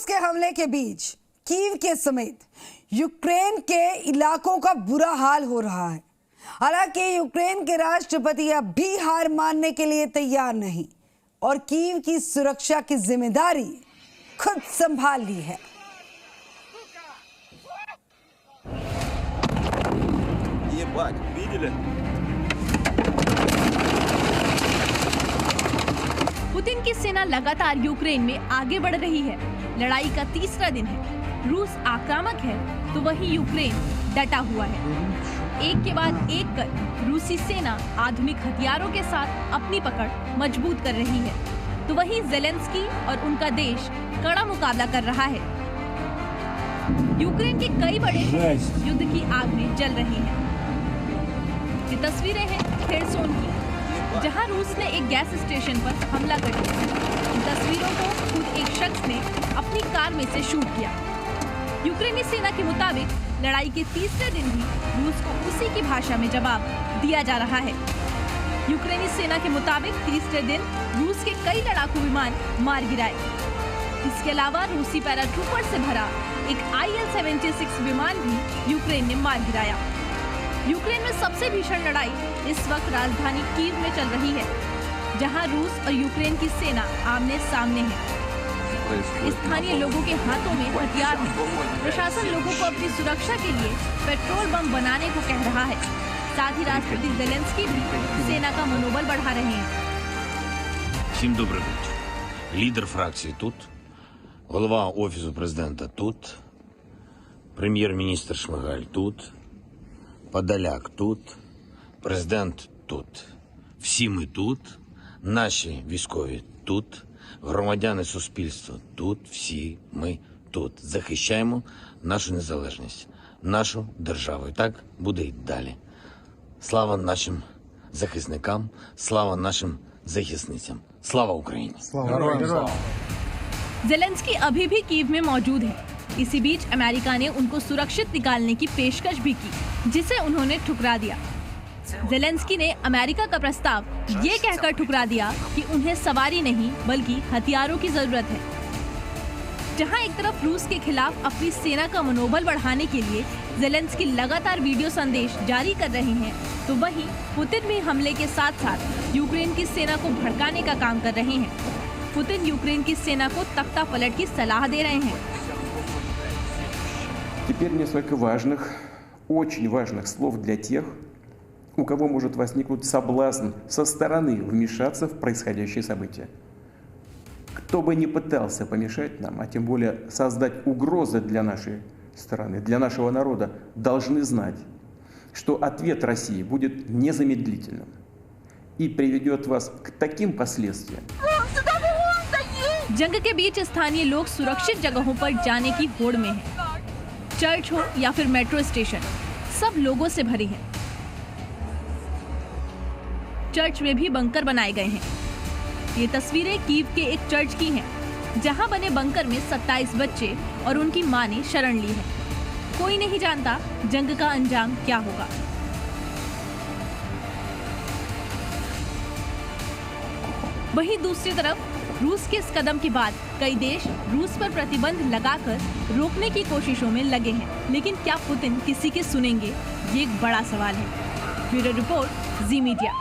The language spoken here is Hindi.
रूस के हमले के बीच कीव के समेत यूक्रेन के इलाकों का बुरा हाल हो रहा है। हालांकि यूक्रेन के राष्ट्रपति अब भी हार मानने के लिए तैयार नहीं और कीव की सुरक्षा की जिम्मेदारी खुद संभाल ली है। पुतिन की सेना लगातार यूक्रेन में आगे बढ़ रही है। लड़ाई का तीसरा दिन है। रूस आक्रामक है तो वहीं यूक्रेन डटा हुआ है। एक के बाद एक कर रूसी सेना आधुनिक हथियारों के साथ अपनी पकड़ मजबूत कर रही है तो वहीं ज़ेलेंस्की और उनका देश कड़ा मुकाबला कर रहा है। यूक्रेन के कई बड़े शहर युद्ध की आग में जल रहे हैं। ये तस्वीरें हैं खेरसोन की, जहां रूस ने एक गैस स्टेशन पर हमला कर दिया। इन तस्वीरों को खुद एक शख्स ने अपनी कार में से शूट किया। यूक्रेनी सेना के मुताबिक लड़ाई के तीसरे दिन भी रूस को उसी की भाषा में जवाब दिया जा रहा है। यूक्रेनी सेना के मुताबिक तीसरे दिन रूस के कई लड़ाकू विमान मार गिराए। इसके अलावा रूसी पैराट्रूपर से भरा एक IL-76 विमान भी यूक्रेन ने मार गिराया। यूक्रेन में सबसे भीषण लड़ाई इस वक्त राजधानी कीव में चल रही है, जहां रूस और यूक्रेन की सेना आमने सामने है। स्थानीय लोगों के हाथों में हथियार हैं। प्रशासन लोगों को अपनी सुरक्षा के लिए पेट्रोल बम बनाने को कह रहा है। साथ ही राष्ट्रपति ज़ेलेंस्की भी सेना का मनोबल बढ़ा रहे हैं। Всім добрий вечір. Лідер фракції тут, голова Офісу президента тут, прем'єр-міністр Шмигаль тут, Подоляк тут, президент тут. Всі ми тут, наші військові тут, громадяни суспільства тут, всі ми тут. Захищаємо нашу незалежність, нашу державу. І так буде й далі. Слава нашим захисникам, слава нашим захисницям. Слава Україні! ज़ेलेंस्की अभी भी कीव में मौजूद है। इसी बीच अमेरिका ने उनको सुरक्षित निकालने की पेशकश भी की, जिसे उन्होंने ठुकरा दिया। ज़ेलेंस्की ने अमेरिका का प्रस्ताव ये कहकर ठुकरा दिया कि उन्हें सवारी नहीं बल्कि हथियारों की जरूरत है। जहां एक तरफ रूस के खिलाफ अपनी सेना का मनोबल बढ़ाने के लिए ज़ेलेंस्की लगातार वीडियो संदेश जारी कर रहे हैं, तो वहीं पुतिन भी हमले के साथ साथ यूक्रेन की सेना को भड़काने का काम कर रहे हैं। पुतिन यूक्रेन की सेना को तख्ता पलट की सलाह दे रहे हैं। Теперь несколько важных, очень важных слов для тех, у кого может возникнуть соблазн со стороны вмешаться в происходящие события. Кто бы ни пытался помешать нам, а тем более создать угрозы для нашей страны, для нашего народа, должны знать, что ответ России будет незамедлительным и приведет вас к таким последствиям. जंग के बीच स्थानीय लोग सुरक्षित जगहों पर जाने की होड़ में हैं। चर्च हो या फिर मेट्रो स्टेशन, सब लोगों से भरे हैं। चर्च में भी बंकर बनाए गए हैं। ये तस्वीरें कीव के एक चर्च की हैं, जहां बने बंकर में 27 बच्चे और उनकी मां ने शरण ली है। कोई नहीं जानता जंग का अंजाम क्या होगा। वहीं दूसरी तरफ रूस के इस कदम के बाद कई देश रूस पर प्रतिबंध लगाकर रोकने की कोशिशों में लगे हैं, लेकिन क्या पुतिन किसी के सुनेंगे, ये एक बड़ा सवाल है। ब्यूरो रिपोर्ट, जी मीडिया।